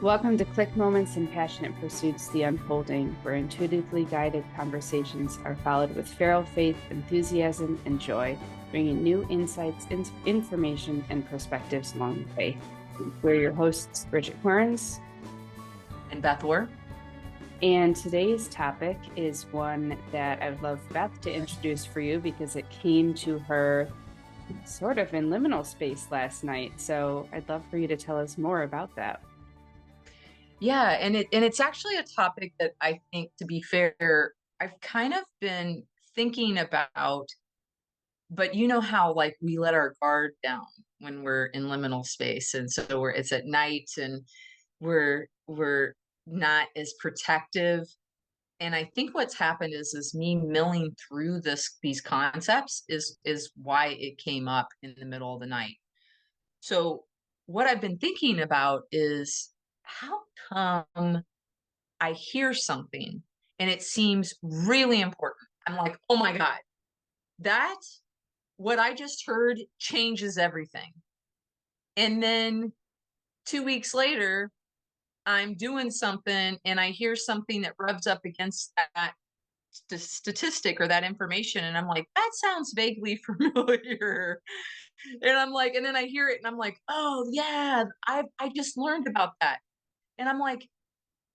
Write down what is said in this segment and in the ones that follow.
Welcome to Click Moments and Passionate Pursuits, the unfolding, where intuitively guided conversations are followed with feral faith, enthusiasm, and joy, bringing new insights, information, and perspectives along the way. We're your hosts, Bridget Querns and Beth Orr. And today's topic is one that I would love Beth to introduce for you because it came to her sort of in liminal space last night. So I'd love for you to tell us more about that. Yeah, and it's actually a topic that I think, to be fair, I've kind of been thinking about, but you know how like we let our guard down when we're in liminal space, and so it's at night and we're not as protective. And I think what's happened is me milling through these concepts is why it came up in the middle of the night. So what I've been thinking about is, how come I hear something and it seems really important? I'm like, oh my God, that what I just heard changes everything. And then 2 weeks later, I'm doing something and I hear something that rubs up against that statistic or that information. And I'm like, that sounds vaguely familiar. And I'm like, and then I hear it and I'm like, oh yeah, I just learned about that. And I'm like,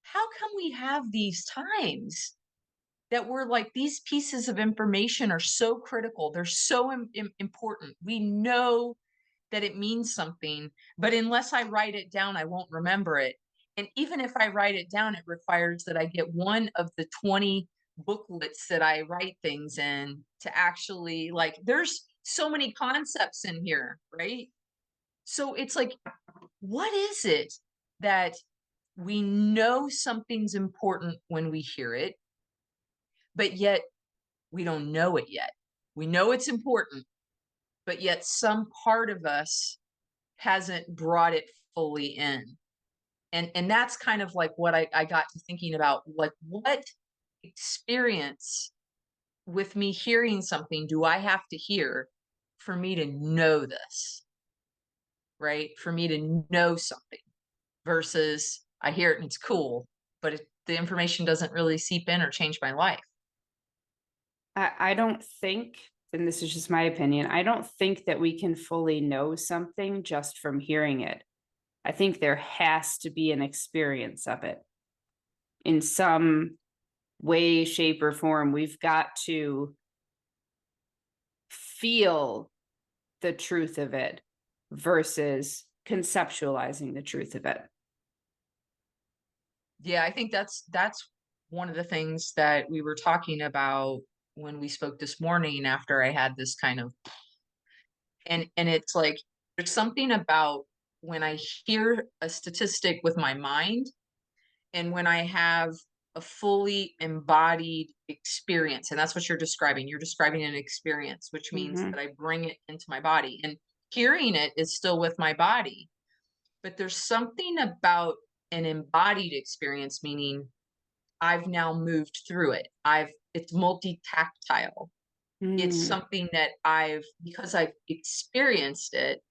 how come we have these times that we're like, these pieces of information are so critical, they're so important, we know that it means something, but unless I write it down, I won't remember it. And even if I write it down, it requires that I get one of the 20 booklets that I write things in to actually, like, there's so many concepts in here, right? So it's like, what is it that we know something's important when we hear it, but yet we don't know it yet? We know it's important, but yet some part of us hasn't brought it fully in. And that's kind of like what I got to thinking about, like, what experience with me hearing something do I have to hear for me to know this, right? For me to know something versus I hear it and it's cool, but the information doesn't really seep in or change my life. I don't think, and this is just my opinion, I don't think that we can fully know something just from hearing it. I think there has to be an experience of it in some way, shape, or form. We've got to feel the truth of it versus conceptualizing the truth of it. Yeah, I think that's one of the things that we were talking about when we spoke this morning after I had this kind of, and it's like, there's something about when I hear a statistic with my mind and when I have a fully embodied experience. And that's what you're describing. You're describing an experience, which means Mm-hmm. that I bring it into my body, and hearing it is still with my body. But there's something about an embodied experience, meaning I've now moved through it. It's multi-tactile. It's Mm. something that because I've experienced it,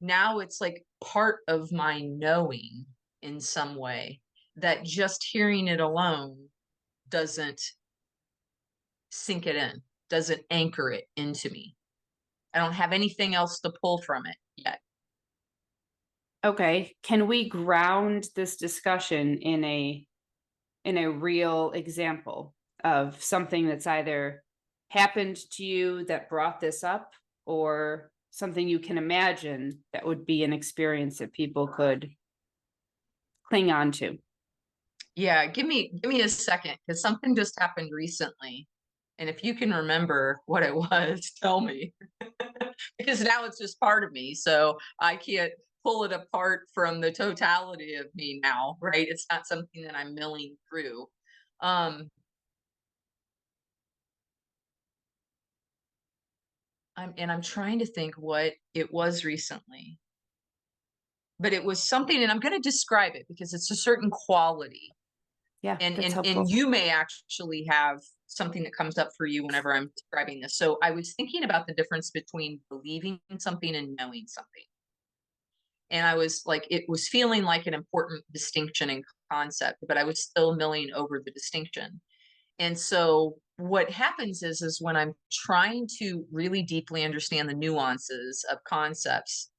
now it's like part of my knowing in some way, that just hearing it alone doesn't sink it in, doesn't anchor it into me. I don't have anything else to pull from it yet. Okay, can we ground this discussion in a real example of something that's either happened to you that brought this up or something you can imagine that would be an experience that people could cling on to? Yeah, give me a second, because something just happened recently. And if you can remember what it was, tell me. Because now it's just part of me. So I can't pull it apart from the totality of me now, right? It's not something that I'm milling through. Um, I'm trying to think what it was recently, but it was something, and I'm going to describe it because it's a certain quality. Yeah, and that's and and helpful. you may actually have something that comes up for you whenever I'm describing this. So I was thinking about the difference between believing in something and knowing something. And I was like, it was feeling like an important distinction and concept, but I was still milling over the distinction. And so what happens is when I'm trying to really deeply understand the nuances of concepts,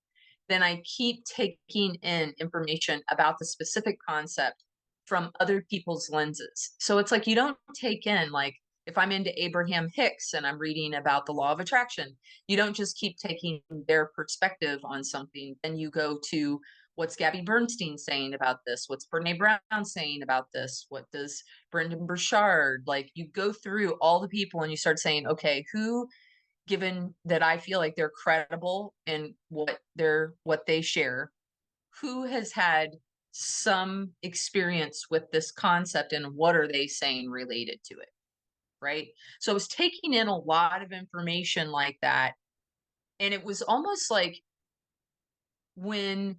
then I keep taking in information about the specific concept from other people's lenses. So it's like you don't take in, like, if I'm into Abraham Hicks and I'm reading about the law of attraction, you don't just keep taking their perspective on something. Then you go to, what's Gabby Bernstein saying about this? What's Brene Brown saying about this? What does Brendan Burchard, like, you go through all the people and you start saying, okay, who, given that I feel like they're credible in what they share, who has had some experience with this concept and what are they saying related to it, right? So I was taking in a lot of information like that, and it was almost like when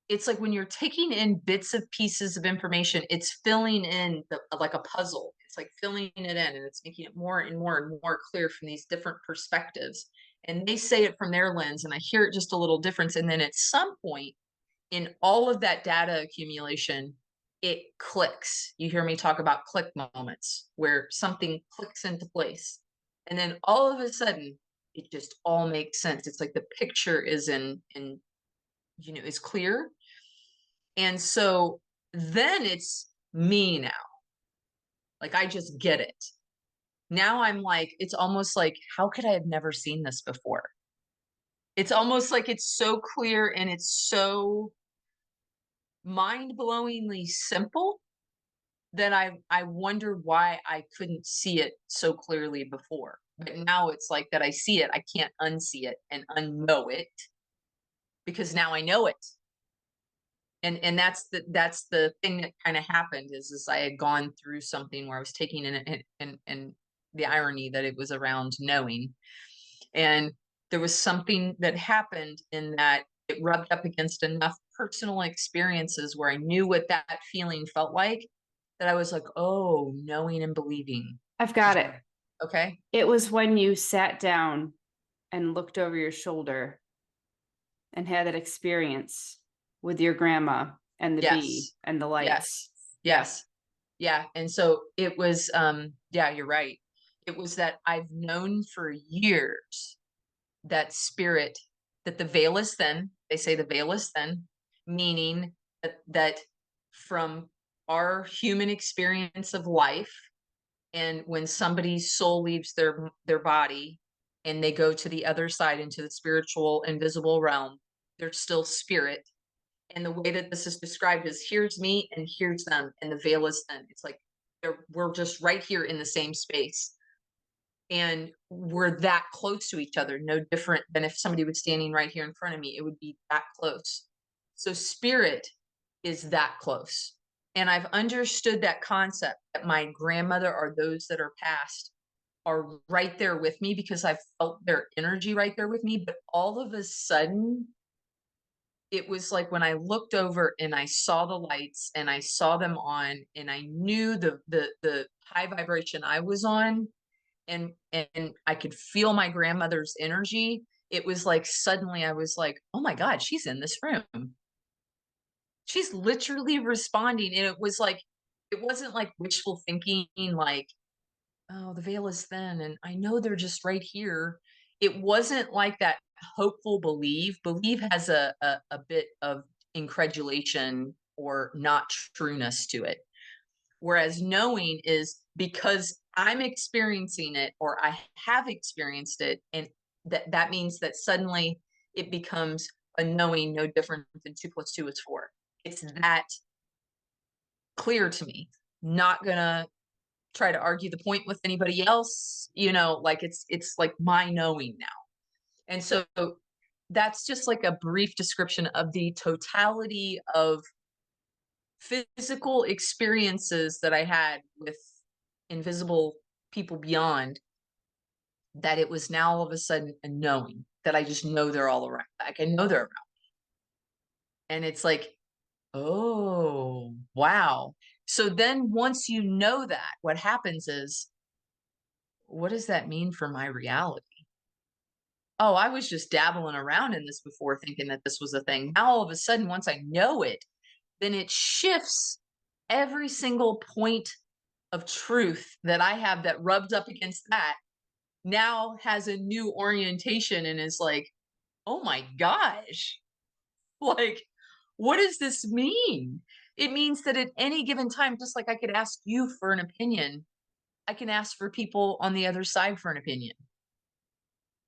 it's like when you're taking in bits of pieces of information, it's filling in like a puzzle. It's like filling it in and it's making it more and more and more clear from these different perspectives. And they say it from their lens, and I hear it just a little difference. And then at some point in all of that data accumulation, it clicks. You hear me talk about click moments where something clicks into place. And then all of a sudden, it just all makes sense. It's like the picture is is clear. And so then it's me now. Like I just get it. Now I'm like, it's almost like, how could I have never seen this before? It's almost like it's so clear and it's so mind-blowingly simple that I wonder why I couldn't see it so clearly before. But now it's like that I see it, I can't unsee it and unknow it because now I know it. And that's the thing that kind of happened is I had gone through something where I was taking in and the irony that it was around knowing, and there was something that happened in that it rubbed up against enough personal experiences where I knew what that feeling felt like, that I was like, oh, knowing and believing. I've got it. Okay. It was when you sat down and looked over your shoulder and had that experience with your grandma and the bee Yes. and the lights. Yes. Yes. Yeah. And so it was, yeah, you're right. It was that I've known for years that spirit, that the veil is thin. They say the veil is thin, meaning that from our human experience of life, and when somebody's soul leaves their body and they go to the other side into the spiritual invisible realm, they're still spirit. And the way that this is described is, here's me and here's them, and the veil is thin. It's like we're just right here in the same space, and we're that close to each other, no different than if somebody was standing right here in front of me. It would be that close. So spirit is that close. And I've understood that concept, that my grandmother or those that are past are right there with me because I felt their energy right there with me. But all of a sudden, it was like when I looked over and I saw the lights and I saw them on, and I knew the high vibration I was on, and I could feel my grandmother's energy. It was like suddenly I was like, oh my God, she's in this room. She's literally responding. And it was like, it wasn't like wishful thinking, like, oh, the veil is thin and I know they're just right here. It wasn't like that hopeful believe. Believe has a bit of incredulation or not trueness to it. Whereas knowing is because I'm experiencing it or I have experienced it, and that means that suddenly it becomes a knowing no different than 2 + 2 is 4. It's that clear to me. Not gonna try to argue the point with anybody else, like it's like my knowing now. And so that's just like a brief description of the totality of physical experiences that I had with invisible people beyond, that it was now all of a sudden a knowing that I just know they're all around. Like I know they're around. And it's like, oh, wow. So then once you know that, what happens is, what does that mean for my reality? oh, I was just dabbling around in this before thinking that this was a thing. Now, all of a sudden, once I know it, then it shifts every single point of truth that I have that rubs up against that now has a new orientation and is like, oh my gosh, like, what does this mean? It means that at any given time, just like I could ask you for an opinion, I can ask for people on the other side for an opinion.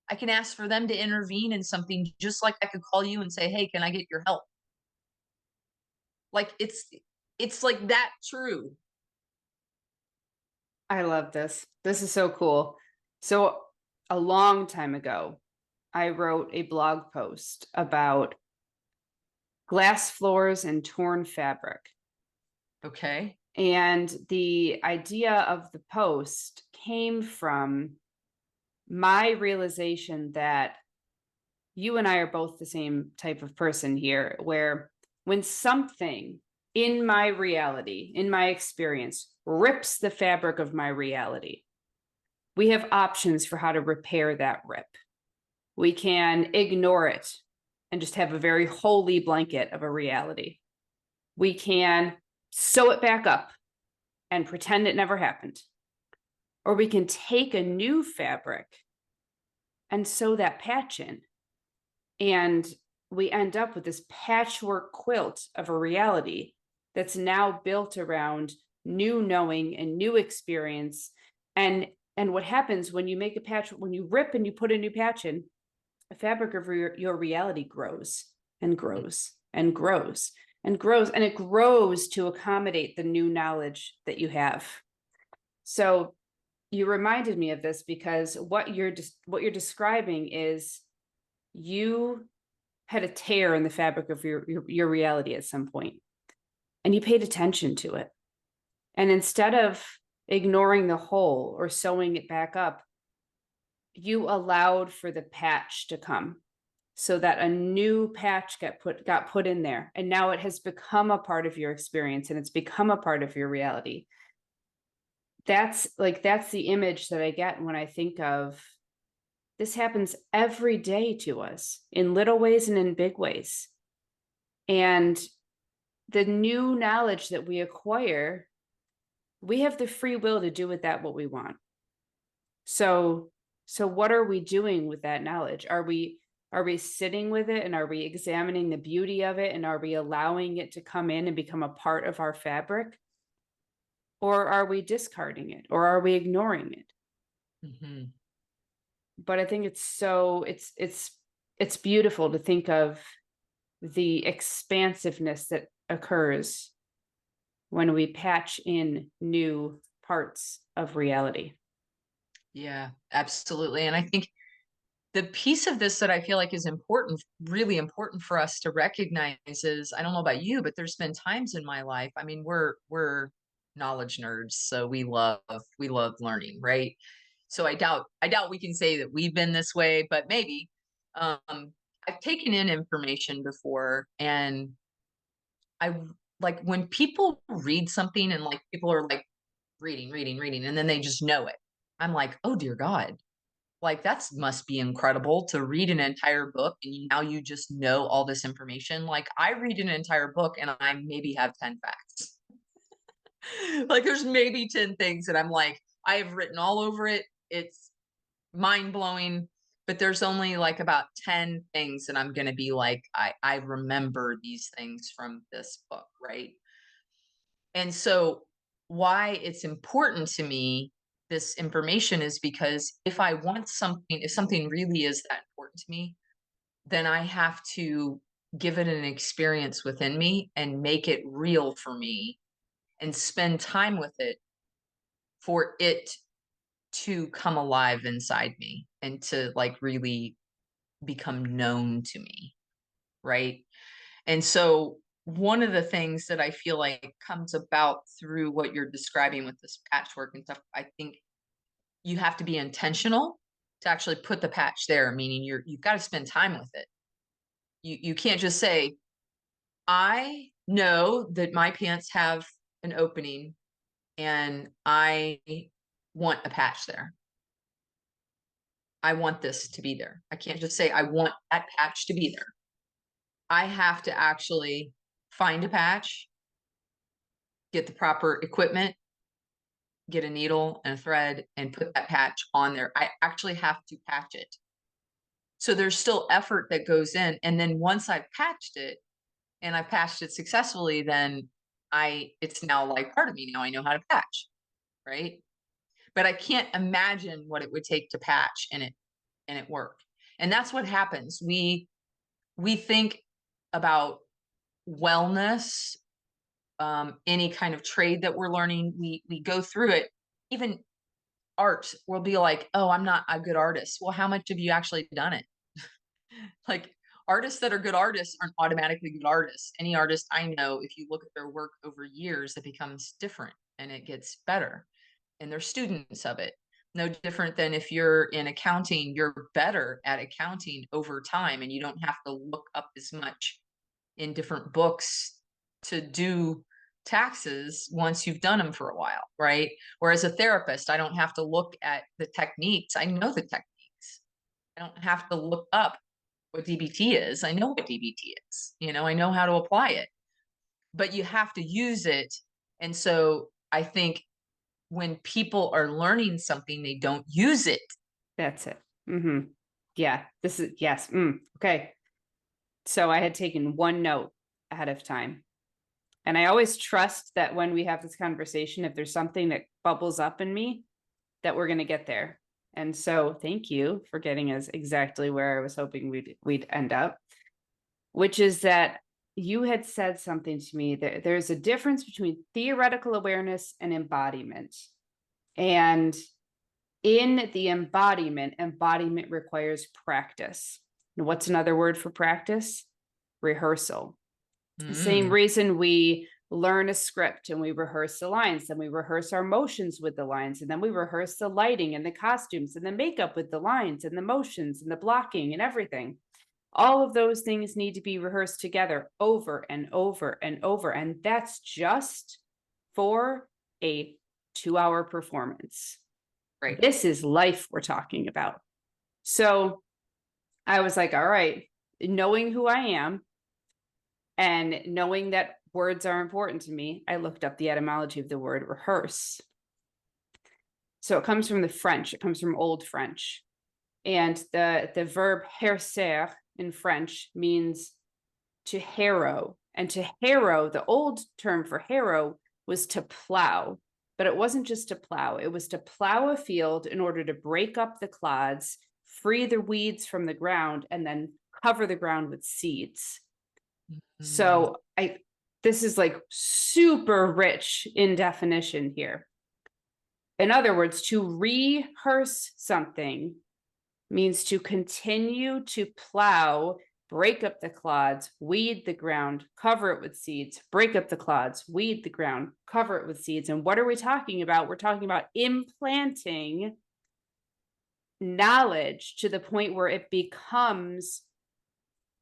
I can ask for them to intervene in something just like I could call you and say, "Hey, can I get your help?" Like it's like that true. I love this. This is so cool. So a long time ago, I wrote a blog post about glass floors and torn fabric. Okay. And the idea of the post came from my realization that you and I are both the same type of person here, where when something in my reality, in my experience, rips the fabric of my reality, we have options for how to repair that rip. We can ignore it and just have a very holy blanket of a reality. We can sew it back up and pretend it never happened. Or we can take a new fabric and sew that patch in. And we end up with this patchwork quilt of a reality that's now built around new knowing and new experience. And what happens when you make a patch, when you rip and you put a new patch in, the fabric of your reality grows and grows and grows and grows, and it grows to accommodate the new knowledge that you have. So you reminded me of this because what you're describing is you had a tear in the fabric of your reality at some point, and you paid attention to it. And instead of ignoring the hole or sewing it back up, you allowed for the patch to come so that a new patch got put in there, and now it has become a part of your experience and it's become a part of your reality. That's the image that I get when I think of this. Happens every day to us in little ways and in big ways. And the new knowledge that we acquire, we have the free will to do with that what we want. So what are we doing with that knowledge? Are we sitting with it, and are we examining the beauty of it, and are we allowing it to come in and become a part of our fabric? Or are we discarding it, or are we ignoring it? Mm-hmm. But I think it's beautiful to think of the expansiveness that occurs when we patch in new parts of reality. Yeah, absolutely. And I think the piece of this that I feel like is important, really important for us to recognize is, I don't know about you, but there's been times in my life. I mean, we're knowledge nerds, so we love learning, right? So I doubt we can say that we've been this way, but maybe. I've taken in information before, and I like when people read something and like people are like reading, and then they just know it. I'm like, oh dear God, like that must be incredible to read an entire book and now you just know all this information. Like I read an entire book and I maybe have 10 facts. Like there's maybe 10 things that I'm like, I have written all over it. It's mind blowing, but there's only like about 10 things that I'm going to be like, I remember these things from this book, right? And so, why it's important to me, this information, is because if I want something, if something really is that important to me, then I have to give it an experience within me and make it real for me and spend time with it for it to come alive inside me and to like really become known to me. Right. And so one of the things that I feel like comes about through what you're describing with this patchwork and stuff, I think you have to be intentional to actually put the patch there, meaning you've got to spend time with it. You can't just say, I know that my pants have an opening and I want a patch there. I want this to be there. I can't just say, I want that patch to be there. I have to actually find a patch, get the proper equipment, get a needle and a thread, and put that patch on there. I actually have to patch it. So there's still effort that goes in. And then once I've patched it and I've patched it successfully, then it's now like part of me. Now I know how to patch, right? But I can't imagine what it would take to patch and it work. And that's what happens. We think about wellness, any kind of trade that we're learning, we go through it. Even art, we'll be like, oh, I'm not a good artist. Well, how much have you actually done it? Like, artists that are good artists aren't automatically good artists. Any artist I know, if you look at their work over years, it becomes different and it gets better. And they're students of it. No different than if you're in accounting, you're better at accounting over time, and you don't have to look up as much in different books to do taxes once you've done them for a while, right? Whereas a therapist, I don't have to look at the techniques. I know the techniques. I don't have to look up what DBT is. I know what DBT is. I know how to apply it, but you have to use it. And so I think when people are learning something, they don't use it. That's it. Yeah, this is, yes. Okay. So I had taken one note ahead of time. And I always trust that when we have this conversation, if there's something that bubbles up in me, that we're going to get there. And so thank you for getting us exactly where I was hoping we'd end up, which is that you had said something to me that there's a difference between theoretical awareness and embodiment. And in the embodiment requires practice. And what's another word for practice? Rehearsal. The same reason we learn a script and we rehearse the lines, then we rehearse our motions with the lines, and then we rehearse the lighting and the costumes and the makeup with the lines and the motions and the blocking and everything. All of those things need to be rehearsed together over and over and over. And that's just for a 2-hour performance. Right. This is life we're talking about. So I was like, all right, knowing who I am and knowing that words are important to me, I looked up the etymology of the word rehearse. So it comes from the French, it comes from Old French. And the verb herser in French means to harrow. And to harrow, the old term for harrow was to plow. But it wasn't just to plow, it was to plow a field in order to break up the clods, free the weeds from the ground, and then cover the ground with seeds. So this is like super rich in definition here. In other words, to rehearse something means to continue to plow, break up the clods, weed the ground, cover it with seeds, break up the clods, weed the ground, cover it with seeds. And what are we talking about? We're talking about implanting knowledge to the point where it becomes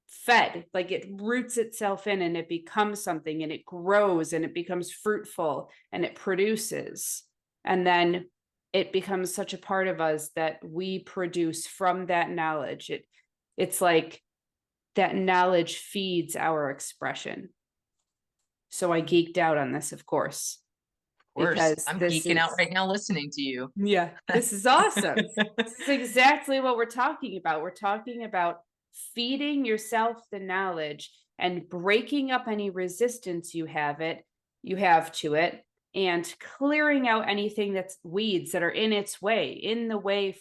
fed, like it roots itself in and it becomes something and it grows and it becomes fruitful and it produces. And then it becomes such a part of us that we produce from that knowledge. It's like that knowledge feeds our expression. So I geeked out on this, of course. Of course. Because I'm geeking out right now listening to you. Yeah, this is awesome. This is exactly what we're talking about. We're talking about feeding yourself the knowledge and breaking up any resistance you have to it, and clearing out anything that's weeds that are in its way, in the way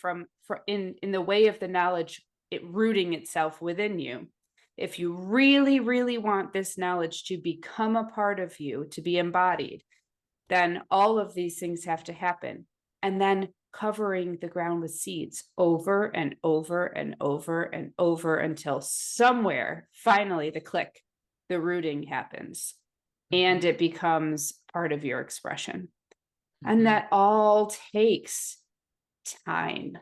in the way of the knowledge, it rooting itself within you. If you really, really want this knowledge to become a part of you, to be embodied, then all of these things have to happen. And then covering the ground with seeds over and over and over and over until somewhere, finally, the rooting happens and it becomes part of your expression. And that all takes time.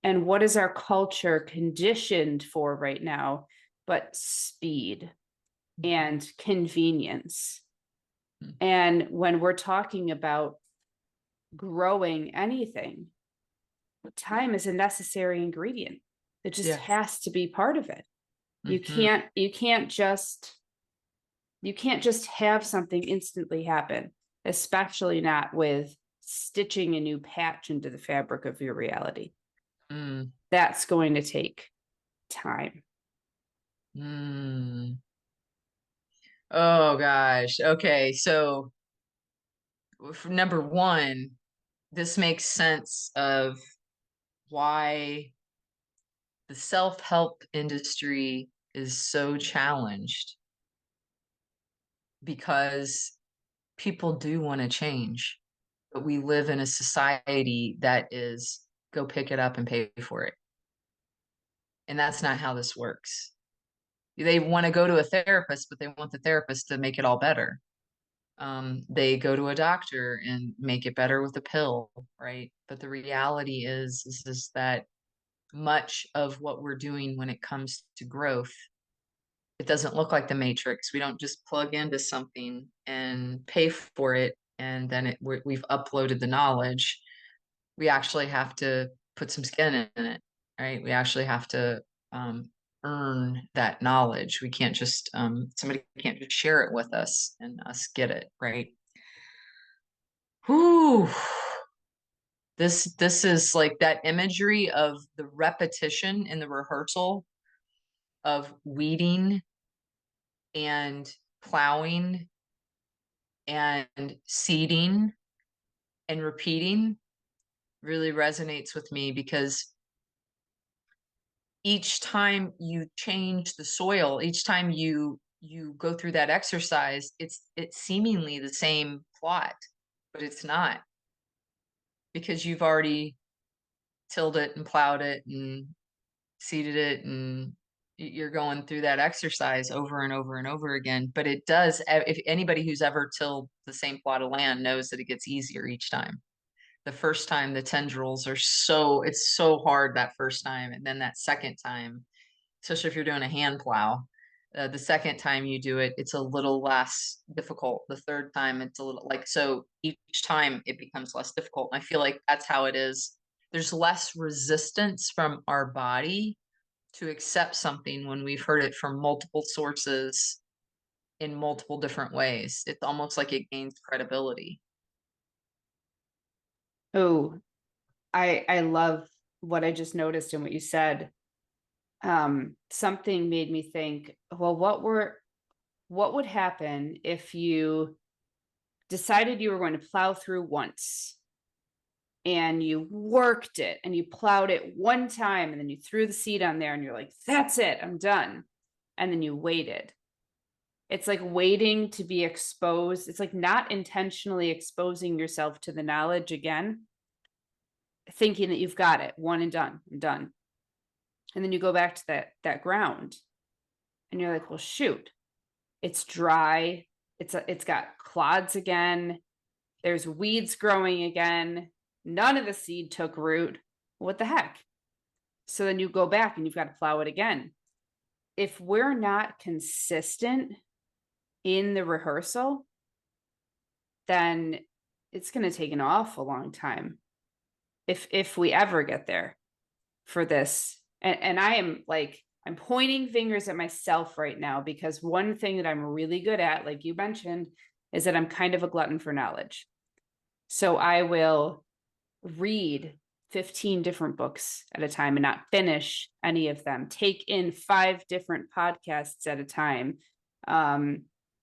And what is our culture conditioned for right now but speed and convenience? And when we're talking about growing anything, time is a necessary ingredient. It just Yeah. has to be part of it. You Mhm. can't just have something instantly happen, especially not with stitching a new patch into the fabric of your reality. Mm. That's going to take time. Mm. Oh gosh. Okay. So for number one, this makes sense of why the self-help industry is so challenged, because people do want to change, but we live in a society that is go pick it up and pay for it. And that's not how this works. They want to go to a therapist, but they want the therapist to make it all better. They go to a doctor and make it better with a pill, right? But the reality is that much of what we're doing when it comes to growth, it doesn't look like the matrix. We don't just plug into something and pay for it and then we've uploaded the knowledge. We actually have to put some skin in it, right? We actually have to um, earn that knowledge. We can't just somebody can't just share it with us and us get it, right? Whew. This is like that imagery of the repetition in the rehearsal of weeding and plowing and seeding and repeating really resonates with me, because each time you change the soil, each time you go through that exercise, it's seemingly the same plot, but it's not, because you've already tilled it and plowed it and seeded it, and you're going through that exercise over and over and over again. But it does, if anybody who's ever tilled the same plot of land knows that it gets easier each time. The first time the tendrils are it's so hard that first time, and then that second time, especially if you're doing a hand plow, the second time you do it, it's a little less difficult. The third time, it's a little like, so each time it becomes less difficult. And I feel like that's how it is. There's less resistance from our body to accept something when we've heard it from multiple sources in multiple different ways. It's almost like it gains credibility. Oh, I love what I just noticed in what you said. Something made me think, well, what would happen if you decided you were going to plow through once and you worked it and you plowed it one time and then you threw the seed on there and you're like, that's it, I'm done. And then you waited. It's like waiting to be exposed. It's like not intentionally exposing yourself to the knowledge again, thinking that you've got it, one and done, I'm done. And then you go back to that ground and you're like, well, shoot, it's dry. It's got clods again. There's weeds growing again. None of the seed took root. What the heck? So then you go back and you've got to plow it again. If we're not consistent in the rehearsal, then it's going to take an awful long time if we ever get there for this. And I am like, I'm pointing fingers at myself right now, because one thing that I'm really good at, like you mentioned, is that I'm kind of a glutton for knowledge. So I will read 15 different books at a time and not finish any of them, take in 5 different podcasts at a time,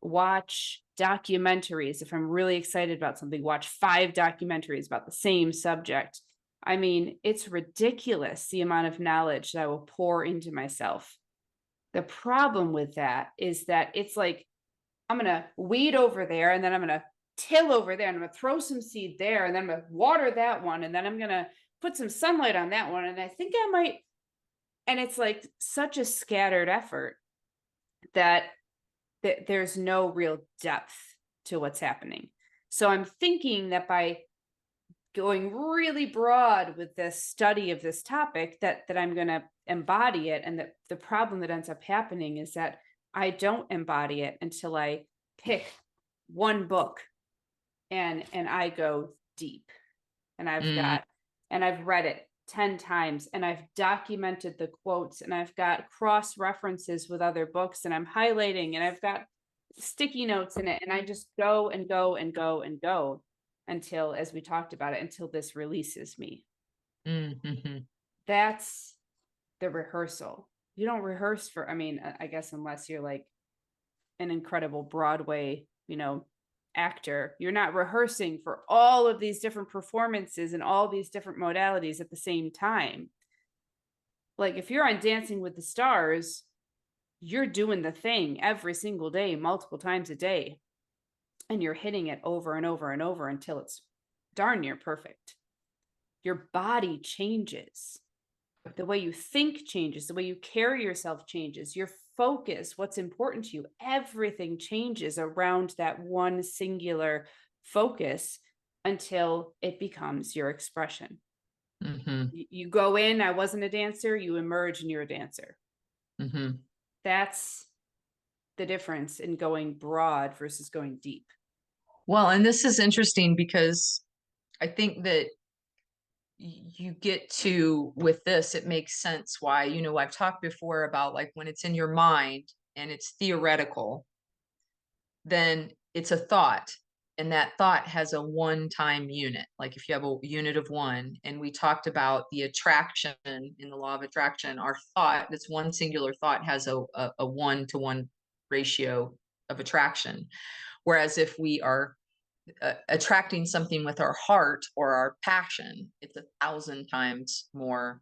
watch documentaries. If I'm really excited about something, watch 5 documentaries about the same subject. I mean, it's ridiculous the amount of knowledge that I will pour into myself. The problem with that is that it's like, I'm going to weed over there and then I'm going to till over there and I'm going to throw some seed there and then I'm going to water that one and then I'm going to put some sunlight on that one. And I think I might, and it's like such a scattered effort that there's no real depth to what's happening. So I'm thinking that by going really broad with this study of this topic, that I'm going to embody it. And that the problem that ends up happening is that I don't embody it until I pick one book and I go deep, and Mm, I've read it 10 times, and I've documented the quotes, and I've got cross references with other books, and I'm highlighting, and I've got sticky notes in it, and I just go and go and go and go until, as we talked about it, until this releases me. Mm-hmm. That's the rehearsal. You don't rehearse for, I mean, I guess unless you're like an incredible Broadway, actor, you're not rehearsing for all of these different performances and all these different modalities at the same time. Like if you're on Dancing with the Stars, you're doing the thing every single day, multiple times a day, and you're hitting it over and over and over until it's darn near perfect. Your body changes. The way you think changes, the way you carry yourself changes, your focus, what's important to you, everything changes around that one singular focus until it becomes your expression. Mm-hmm. You go in, I wasn't a dancer, you emerge and you're a dancer. Mm-hmm. That's the difference in going broad versus going deep. Well, and this is interesting because I think that you get to, with this, it makes sense why, I've talked before about like when it's in your mind and it's theoretical, then it's a thought. And that thought has a one-time unit. Like if you have a unit of one, and we talked about the attraction in the law of attraction, our thought, this one singular thought has a one-to-one ratio of attraction. Whereas if we are attracting something with our heart or our passion, it's 1,000 times more,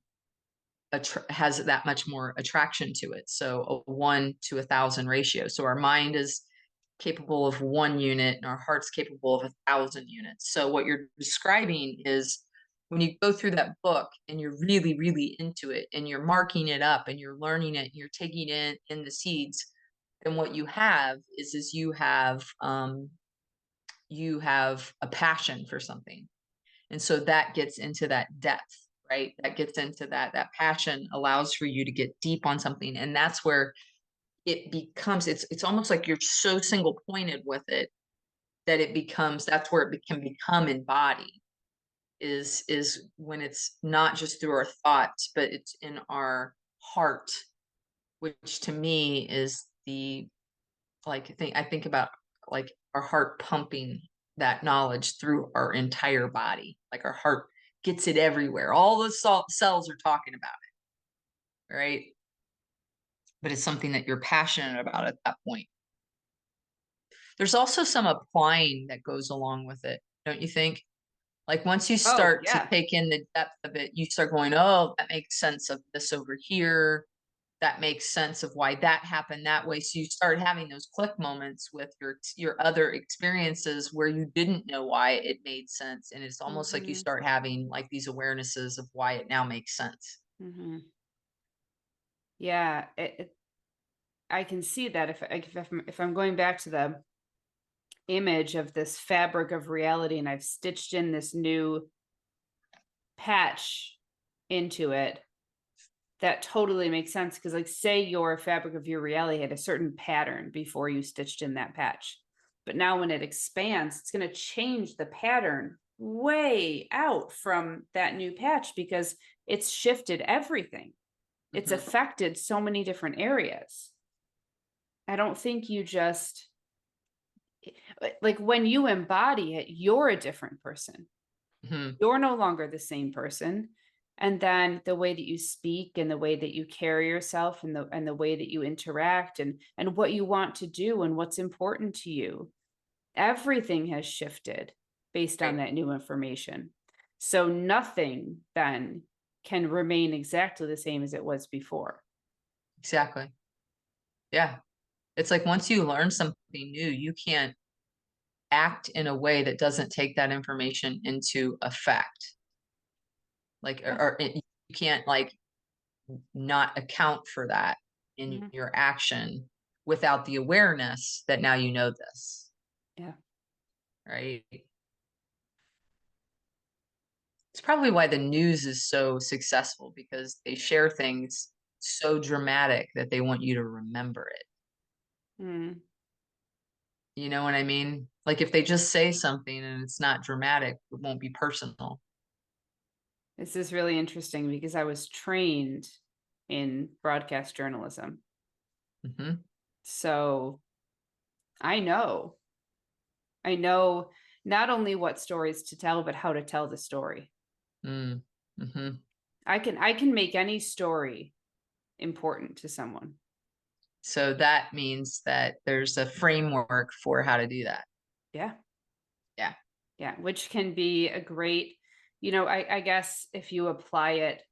has that much more attraction to it. So a 1 to 1,000 ratio. So our mind is capable of 1 unit and our heart's capable of 1,000 units. So what you're describing is when you go through that book and you're really, really into it and you're marking it up and you're learning it and you're taking in the seeds, then what you have is you have a passion for something. And so that gets into that depth, right? That gets into that passion allows for you to get deep on something. And that's where it becomes, it's almost like you're so single pointed with it that it becomes, that's where it can become embodied, is when it's not just through our thoughts, but it's in our heart, which to me is the, like, I think about like our heart pumping that knowledge through our entire body. Like our heart gets it everywhere. All the cells are talking about it, right? But it's something that you're passionate about at that point. There's also some applying that goes along with it, don't you think? Like once you Oh, start to yeah. take in the depth of it, you start going, oh, that makes sense of this over here. That makes sense of why that happened that way. So you start having those click moments with your other experiences where you didn't know why it made sense. And it's almost like you Mm-hmm. start having like these awarenesses of why it now makes sense. Mm-hmm. Yeah. I can see that if I'm going back to the image of this fabric of reality and I've stitched in this new patch into it, that totally makes sense. Because, like, say your fabric of your reality had a certain pattern before you stitched in that patch, but now when it expands, it's going to change the pattern way out from that new patch because it's shifted everything. It's Mm-hmm. affected so many different areas. I don't think you just, like, when you embody it, you're a different person. Mm-hmm. You're no longer the same person. And then the way that you speak and the way that you carry yourself and the way that you interact and what you want to do and what's important to you, everything has shifted based on Right. that new information. So nothing then can remain exactly the same as it was before. Exactly. Yeah. It's like once you learn something new, you can't act in a way that doesn't take that information into effect. Like, Yeah. you can't like not account for that in Mhm. your action without the awareness that now you know this, Yeah. right? It's probably why the news is so successful because they share things so dramatic that they want you to remember it. Mm. You know what I mean? Like if they just say something and it's not dramatic, it won't be personal. This is really interesting because I was trained in broadcast journalism. Hmm. So I know, I know not only what stories to tell, but how to tell the story. Mm-hmm. I can make any story important to someone. So that means that there's a framework for how to do that. Yeah. Yeah. Yeah. Which can be a great, I guess if you apply it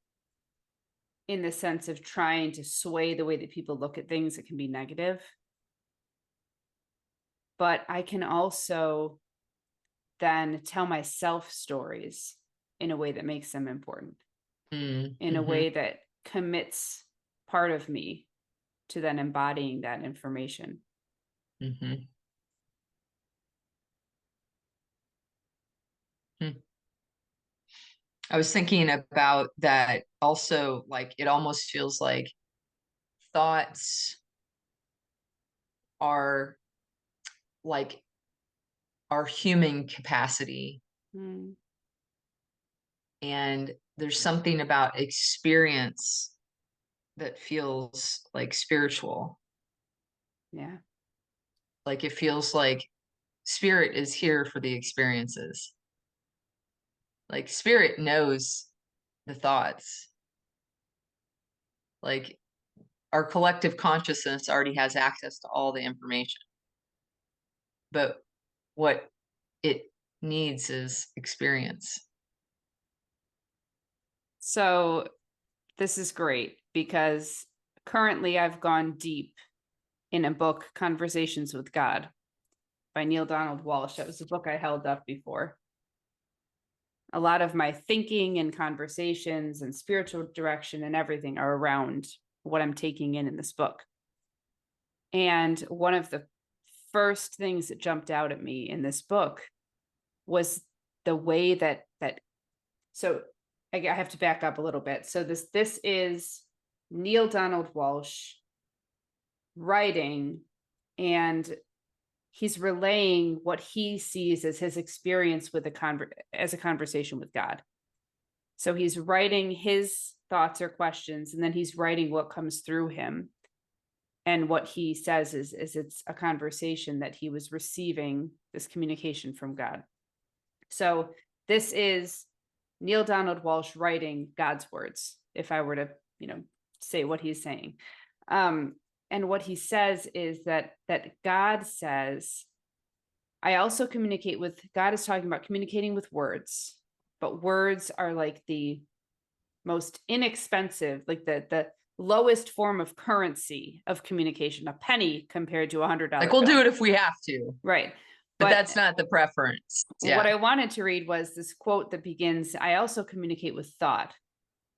in the sense of trying to sway the way that people look at things, it can be negative. But I can also then tell myself stories in a way that makes them important, in a Mm-hmm. way that commits part of me to then embodying that information. Mm-hmm. I was thinking about that also, like it almost feels like thoughts are like our human capacity. Mm, And there's something about experience that feels like spiritual. yeah. Like it feels like spirit is here for the experiences. Like spirit knows the thoughts. Like our collective consciousness already has access to all the information. But what it needs is experience. So this is great because currently I've gone deep in a book, Conversations with God by Neil Donald Walsh. That was the book I held up before. A lot of my thinking and conversations and spiritual direction and everything are around what I'm taking in this book. And one of the first things that jumped out at me in this book was the way that so I have to back up a little bit. So this is Neil Donald Walsh writing, and he's relaying what he sees as his experience with a conversation with God. So he's writing his thoughts or questions, and then he's writing what comes through him. And what he says is it's a conversation that he was receiving, this communication from God. So this is Neil Donald Walsh writing God's words, if I were to, say what he's saying. And what he says is that God says, I also communicate with God is talking about communicating with words, but words are like the most inexpensive, like the lowest form of currency of communication, a penny compared to $100 Like we'll bill. do it if we have to, Right. but But that's not the preference. what Yeah. I wanted to read was this quote that begins, I also communicate with thought.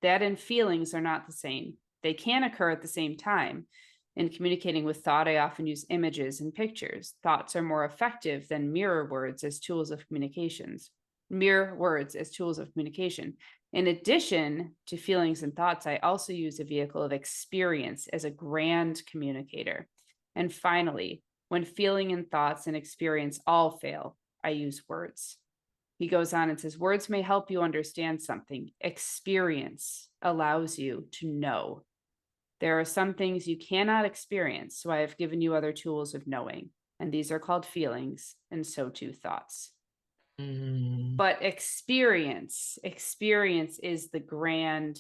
That and feelings are not the same. They can occur at the same time. In communicating with thought, I often use images and pictures. Thoughts are more effective than mirror words as tools of communications. Mirror words as tools of communication. In addition to feelings and thoughts, I also use a vehicle of experience as a grand communicator. And finally, when feeling and thoughts and experience all fail, I use words. He goes on and says, words may help you understand something. Experience allows you to know. There are some things you cannot experience, so I have given you other tools of knowing, and these are called feelings, and so too thoughts. Mm, But experience is the grand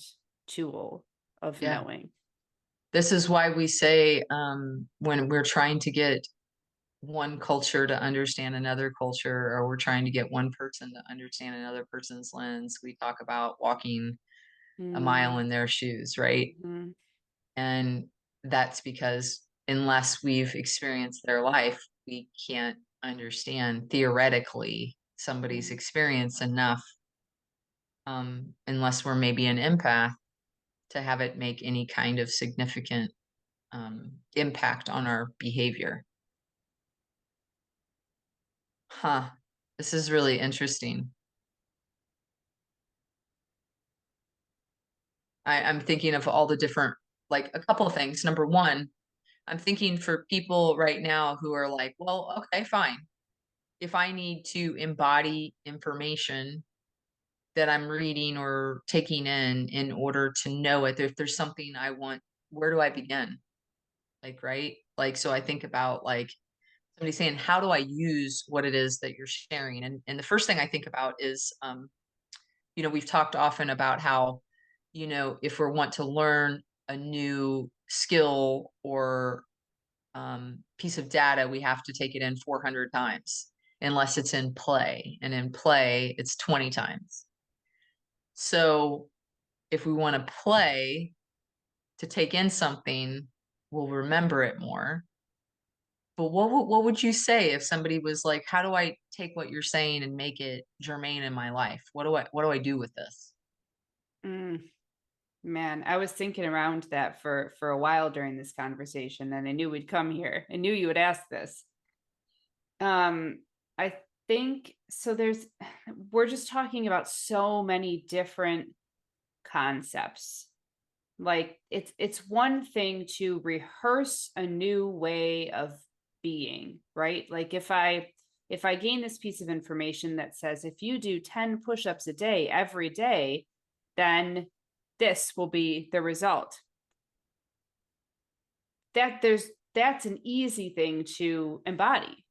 tool of yeah. knowing. This is why we say when we're trying to get one culture to understand another culture, or we're trying to get one person to understand another person's lens, we talk about walking a mile in their shoes, right? Mm-hmm. And that's because unless we've experienced their life, we can't understand theoretically somebody's experience enough, unless we're maybe an empath to have it make any kind of significant impact on our behavior. Huh. This is really interesting. I'm thinking of all the different, like a couple of things. Number one, I'm thinking for people right now who are like, well, okay, fine. If I need to embody information, that I'm reading or taking in order to know it. If there's something I want, where do I begin? Like, right? Like, so I think about like somebody saying, how do I use what it is that you're sharing? And the first thing I think about is, we've talked often about how, if we want to learn a new skill or piece of data, we have to take it in 400 times, unless it's in play. And in play, it's 20 times. So if we want to play to take in something, we'll remember it more. But what would you say if somebody was like, how do I take what you're saying and make it germane in my life? What do I do with this? Mm, man, I was thinking around that for a while during this conversation, and I knew we'd come here. I knew you would ask this. I think so. We're just talking about so many different concepts. Like it's one thing to rehearse a new way of being, right? Like if I gain this piece of information that says if you do 10 push-ups a day every day, then this will be the result. That's an easy thing to embody.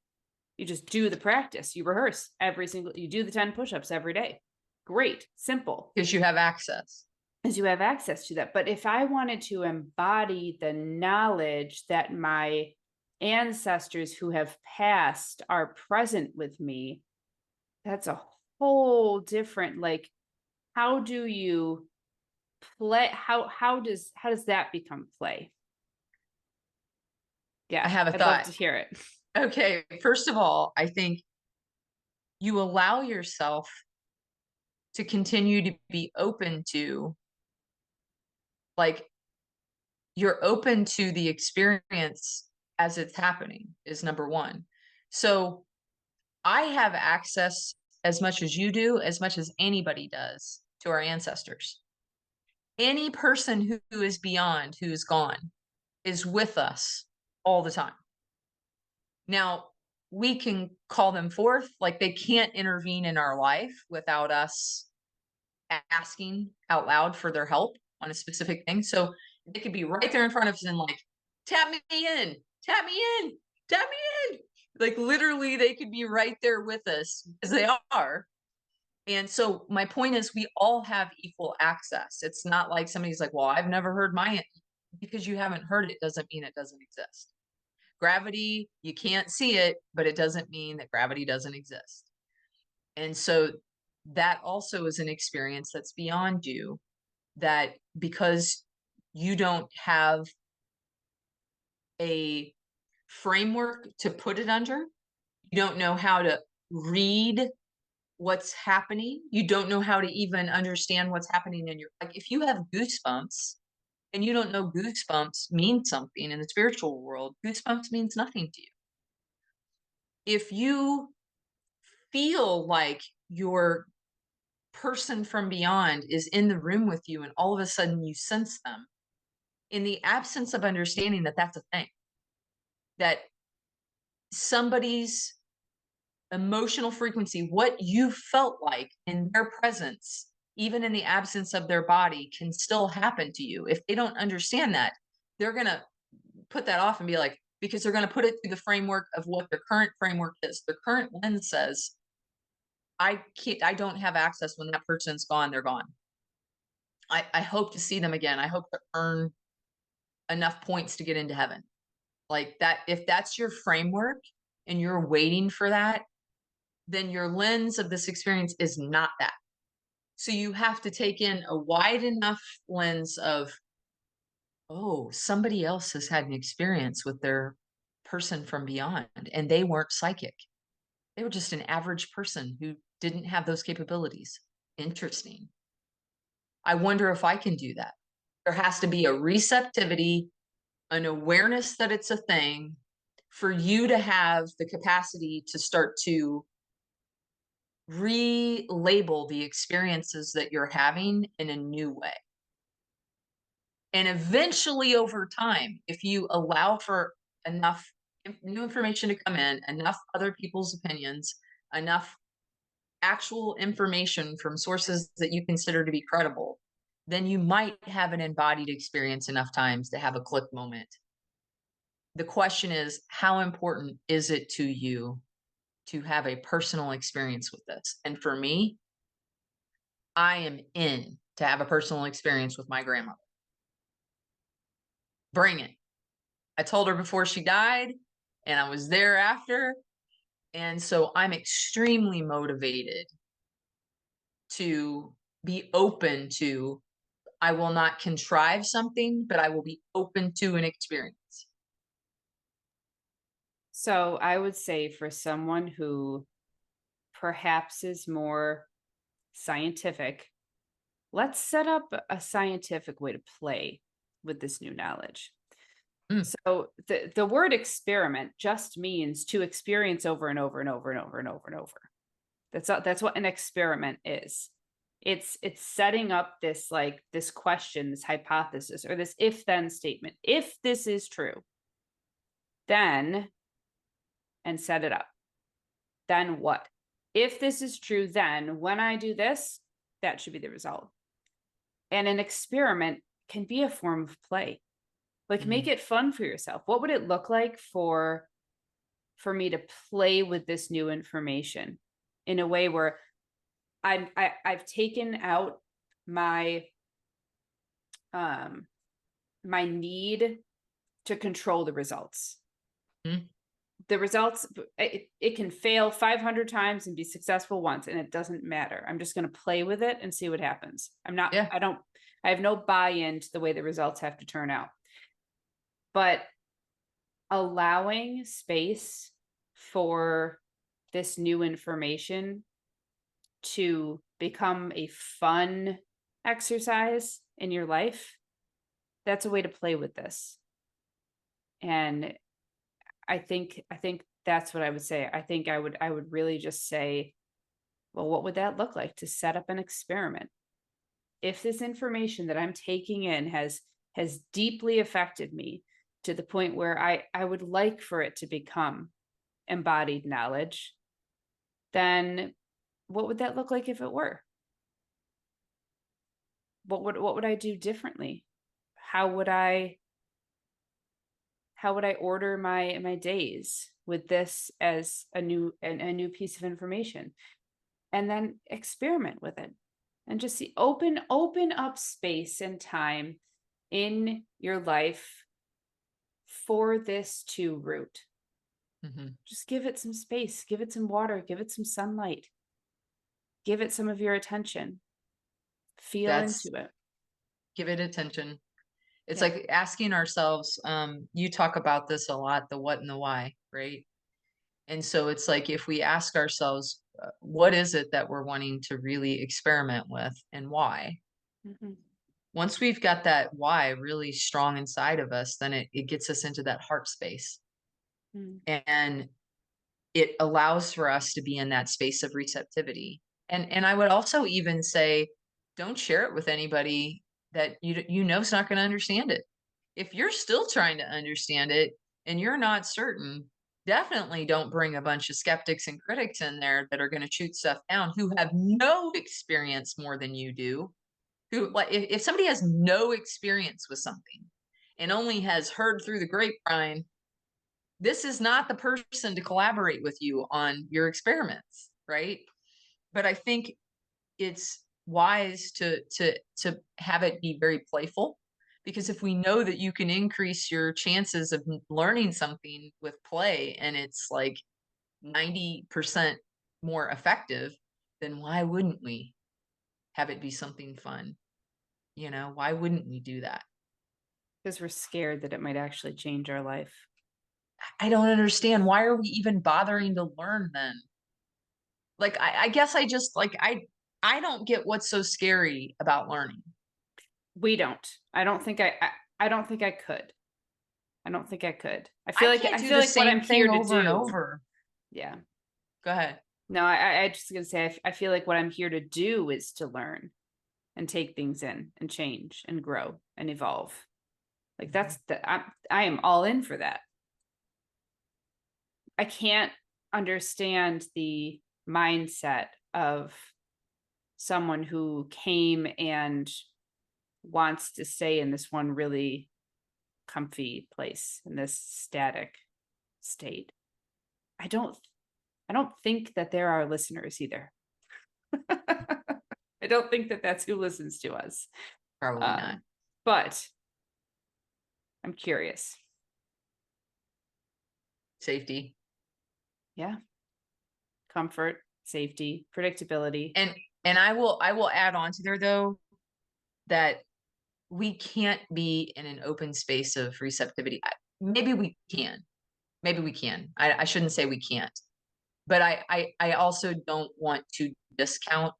You just do the practice, you rehearse you do the 10 push-ups every day. Great, simple. Because you have access. As you have access to that. But if I wanted to embody the knowledge that my ancestors who have passed are present with me, that's a whole different, like, how do you play? How does that become play? I Yeah, have a I'd love thought. to hear it. Okay, first of all, I think you allow yourself to continue to be open to, like, you're open to the experience as it's happening, is number one. So I have access as much as you do, as much as anybody does, to our ancestors. Any person who is beyond, who is gone, is with us all the time. Now, we can call them forth, like they can't intervene in our life without us asking out loud for their help on a specific thing. So they could be right there in front of us and like, tap me in, tap me in, tap me in. Like literally, they could be right there with us because they are. And so my point is, we all have equal access. It's not like somebody's like, well, I've never heard my, because you haven't heard it doesn't mean it doesn't exist. Gravity, you can't see it, but it doesn't mean that gravity doesn't exist. And so that also is an experience that's beyond you, that because you don't have a framework to put it under, you don't know how to read what's happening, you don't know how to even understand what's happening in your, like, if you have goosebumps and you don't know goosebumps mean something in the spiritual world, goosebumps means nothing to you. If you feel like your person from beyond is in the room with you and all of a sudden you sense them, in the absence of understanding that that's a thing, that somebody's emotional frequency, what you felt like in their presence, even in the absence of their body, can still happen to you. If they don't understand that, they're going to put that off and be like, because they're going to put it through the framework of what their current framework is. Their current lens says, I don't have access. When that person's gone, they're gone. I hope to see them again. I hope to earn enough points to get into heaven. Like that, if that's your framework and you're waiting for that, then your lens of this experience is not that. So you have to take in a wide enough lens of, oh, somebody else has had an experience with their person from beyond, and they weren't psychic. They were just an average person who didn't have those capabilities. Interesting. I wonder if I can do that. There has to be a receptivity, an awareness that it's a thing, for you to have the capacity to start to relabel the experiences that you're having in a new way. And eventually, over time, if you allow for enough new information to come in, enough other people's opinions, enough actual information from sources that you consider to be credible, then you might have an embodied experience enough times to have a click moment. The question is, how important is it to you to have a personal experience with this? And for me, I am in to have a personal experience with my grandmother. Bring it. I told her before she died, and I was there after. And so I'm extremely motivated to be open to, I will not contrive something, but I will be open to an experience. So I would say for someone who perhaps is more scientific, let's set up a scientific way to play with this new knowledge. Mm. So the word experiment just means to experience over and over and over and over and over and over. That's what an experiment is. It's setting up this like this question, this hypothesis, or this if then statement. If this is true, then and set it up. Then what? If this is true, then when I do this, that should be the result. And an experiment can be a form of play. Like make it fun for yourself. What would it look like for me to play with this new information in a way where I've taken out my my need to control the results. Mm. The results, it can fail 500 times and be successful once, and it doesn't matter. I'm just going to play with it and see what happens. Yeah. I have no buy-in to the way the results have to turn out. But allowing space for this new information to become a fun exercise in your life, that's a way to play with this. And I think that's what I would say. I think I would really just say, well, what would that look like to set up an experiment? If this information that I'm taking in has deeply affected me to the point where I would like for it to become embodied knowledge, then what would that look like if it were? What would I do differently? How would I order my days with this as a new piece of information? And then experiment with it and just see, open up space and time in your life for this to root. Just give it some space, give it some water, give it some sunlight, give it some of your attention, feel That's into it. Give it attention. It's Yeah. like asking ourselves, you talk about this a lot, the what and the why, right? And so it's like if we ask ourselves, what is it that we're wanting to really experiment with and why? Mhm. Once we've got that why really strong inside of us, then it gets us into that heart space. Mm. And it allows for us to be in that space of receptivity. And I would also even say, don't share it with anybody that you know is not going to understand it. If you're still trying to understand it and you're not certain, definitely don't bring a bunch of skeptics and critics in there that are going to shoot stuff down who have no experience more than you do. Who like if somebody has no experience with something and only has heard through the grapevine, this is not the person to collaborate with you on your experiments, right? But I think it's wise to have it be very playful, because if we know that you can increase your chances of learning something with play and it's like 90% more effective, then why wouldn't we have it be something fun? You know, why wouldn't we do that? Because we're scared that it might actually change our life. I don't understand. Why are we even bothering to learn then? Like, I guess I just like, I don't get what's so scary about learning. We don't. I don't think I could. I don't think I could. I can't I do feel the like what I'm same here thing to over and do. over. Yeah. Go ahead. No, I just gonna say I feel like what I'm here to do is to learn and take things in and change and grow and evolve. Like Mhm. I am all in for that. I can't understand the mindset of someone who came and wants to stay in this one really comfy place, in this static state. I don't think that there are listeners either. I don't think that that's who listens to us. Probably not. But I'm curious. Safety. Yeah. Comfort, safety, predictability. And I will add on to there though that we can't be in an open space of receptivity. Maybe we can. Maybe we can. I shouldn't say we can't. But I also don't want to discount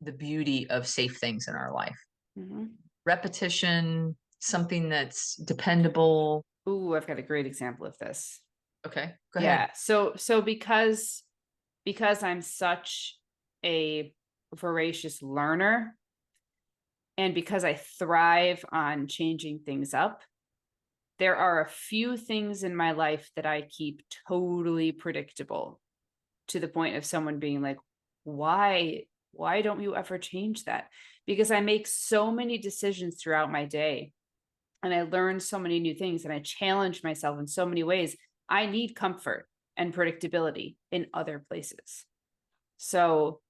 the beauty of safe things in our life. Mm-hmm. Repetition, something that's dependable. Ooh, I've got a great example of this. Okay, go ahead. So because I'm such a voracious learner, and because I thrive on changing things up, there are a few things in my life that I keep totally predictable, to the point of someone being like, why don't you ever change that? Because I make so many decisions throughout my day, and I learn so many new things, and I challenge myself in so many ways. I need comfort and predictability in other places. So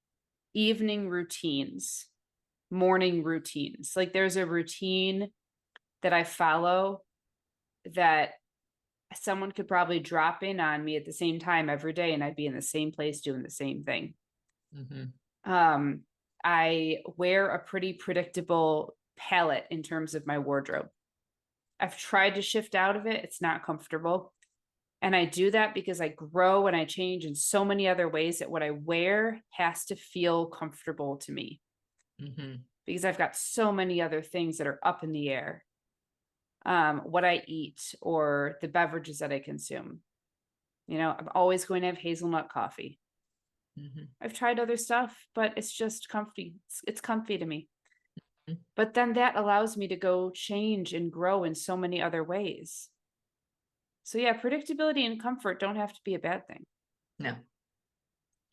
evening routines, morning routines, like there's a routine that I follow that someone could probably drop in on me at the same time every day, and I'd be in the same place doing the same thing. Mm-hmm. I wear a pretty predictable palette in terms of my wardrobe. I've tried to shift out of it. It's not comfortable. And I do that because I grow and I change in so many other ways that what I wear has to feel comfortable to me. Mm-hmm. Because I've got so many other things that are up in the air. What I eat or the beverages that I consume. You know, I'm always going to have hazelnut coffee. Mm-hmm. I've tried other stuff, but it's just comfy. It's comfy to me. Mm-hmm. But then that allows me to go change and grow in so many other ways. So yeah, predictability and comfort don't have to be a bad thing.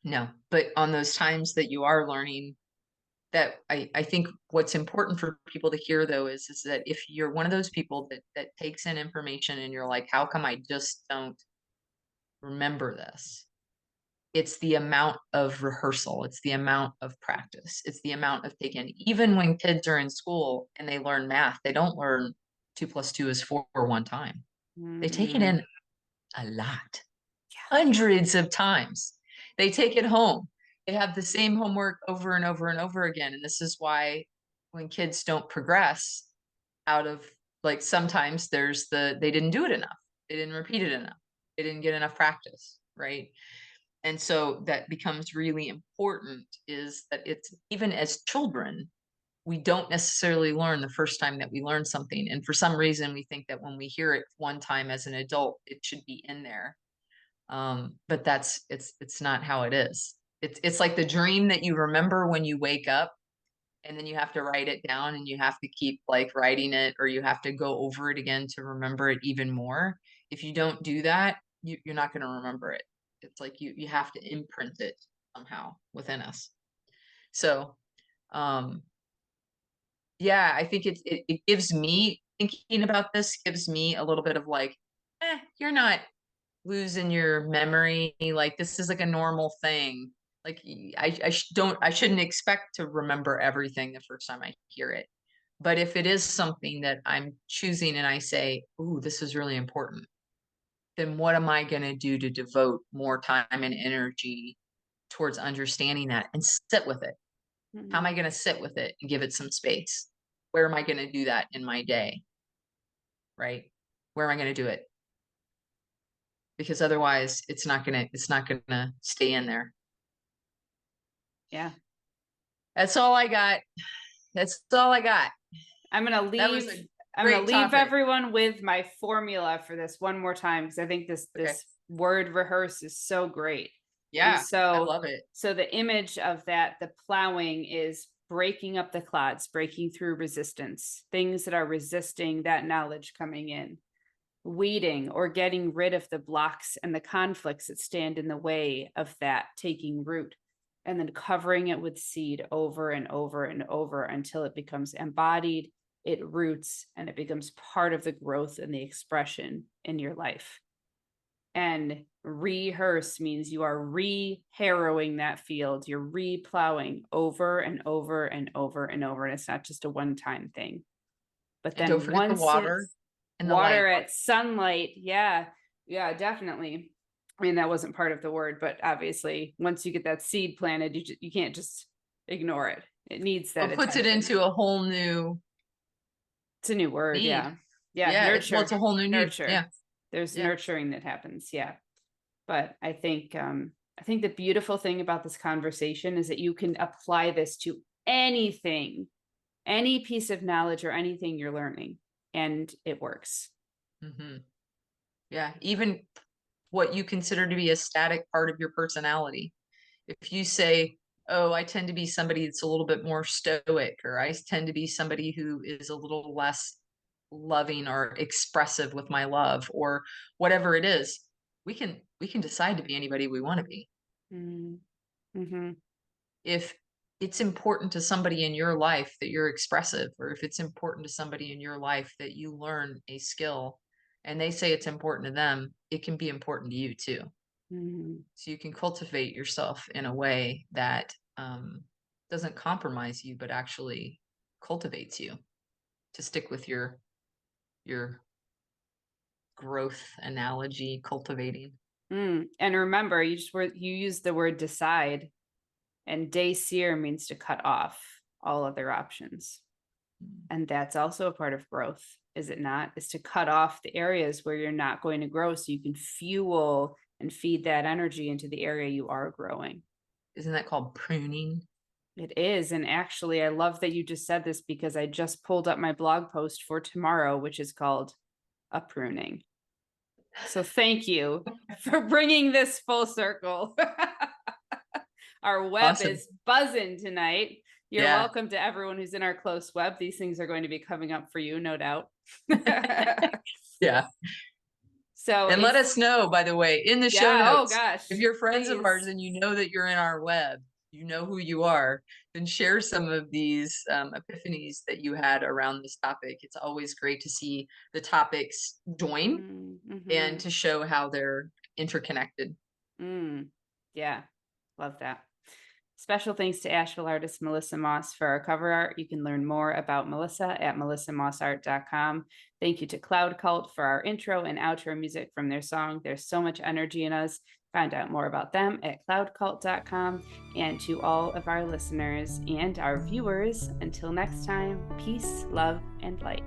No, but on those times that you are learning, that I think what's important for people to hear though is that if you're one of those people that takes in information and you're like, how come I just don't remember this? It's the amount of rehearsal, it's the amount of practice, it's the amount of taking. Even when kids are in school and they learn math, they don't learn 2 + 2 is 4 one time. They take it in a lot, hundreds of times. They take it home. They have the same homework over and over and over again. And this is why when kids don't progress out of, like, sometimes there's they didn't do it enough. They didn't repeat it enough. They didn't get enough practice, right? And so that becomes really important, is that it's, even as children, we don't necessarily learn the first time that we learn something. And for some reason, we think that when we hear it one time as an adult, it should be in there. But it's not how it is. It's like the dream that you remember when you wake up, and then you have to write it down, and you have to keep like writing it, or you have to go over it again to remember it even more. If you don't do that, you're not going to remember it. It's like you have to imprint it somehow within us. So, yeah, I think it gives me, thinking about this gives me a little bit of like, you're not losing your memory. Like, this is like a normal thing. Like, I shouldn't expect to remember everything the first time I hear it. But if it is something that I'm choosing and I say, ooh, this is really important, then what am I going to do to devote more time and energy towards understanding that and sit with it? How am I going to sit with it and give it some space? Where am I going to do that in my day? Right? Where am I going to do it? Because otherwise it's not going to stay in there. Yeah. That's all I got. That's all I got. I'm going to leave everyone with my formula for this one more time, because I think this word rehearse is so great. Yeah. And so I love it. So the image of that, the plowing, is breaking up the clods, breaking through resistance, things that are resisting that knowledge coming in, weeding or getting rid of the blocks and the conflicts that stand in the way of that taking root. and then covering it with seed over and over and over until it becomes embodied, it roots, and it becomes part of the growth and the expression in your life. And rehearse means you are re-harrowing that field. You're re-plowing over and over and over and over. And it's not just a one-time thing. But And don't then forget the once water it's and the light. water at sunlight, yeah, definitely. I mean, that wasn't part of the word, but obviously, once you get that seed planted, you can't just ignore it. It needs that It puts it attention. into a whole new It's a new word, need. yeah. Well, it's a whole new need. Nurture. Yeah. There's Yeah. nurturing that happens, yeah. But I think the beautiful thing about this conversation is that you can apply this to anything, any piece of knowledge or anything you're learning, and it works. Mm-hmm. Yeah. Even what you consider to be a static part of your personality. If you say, oh, I tend to be somebody that's a little bit more stoic, or I tend to be somebody who is a little less loving or expressive with my love, or whatever it is, we can decide to be anybody we want to be. Mm-hmm. If it's important to somebody in your life that you're expressive, or if it's important to somebody in your life that you learn a skill and they say it's important to them, it can be important to you too. Mm-hmm. So you can cultivate yourself in a way that doesn't compromise you, but actually cultivates you to stick with your growth analogy, cultivating. And remember, you used the word decide, and desir means to cut off all other options. And that's also a part of growth, is it not? Is to cut off the areas where you're not going to grow so you can fuel and feed that energy into the area you are growing. Isn't that called pruning? It is. And actually, I love that you just said this, because I just pulled up my blog post for tomorrow, which is called A Pruning. So thank you for bringing this full circle. Our web Awesome. is buzzing tonight. You're Yeah. welcome to everyone who's in our close web. These things are going to be coming up for you, no doubt. Yeah. So, and let us know, by the way, in the show yeah, notes. oh gosh, if you're friends of please. ours and you know that you're in our web, you know who you are, then share some of these epiphanies that you had around this topic. It's always great to see the topics join and to show how they're interconnected. Yeah, love that. Special thanks to Asheville artist Melissa Moss for our cover art. You can learn more about Melissa at melissamossart.com. Thank you to Cloud Cult for our intro and outro music from their song, There's So Much Energy in Us. Find out more about them at cloudcult.com. And to all of our listeners and our viewers, until next time, peace, love, and light.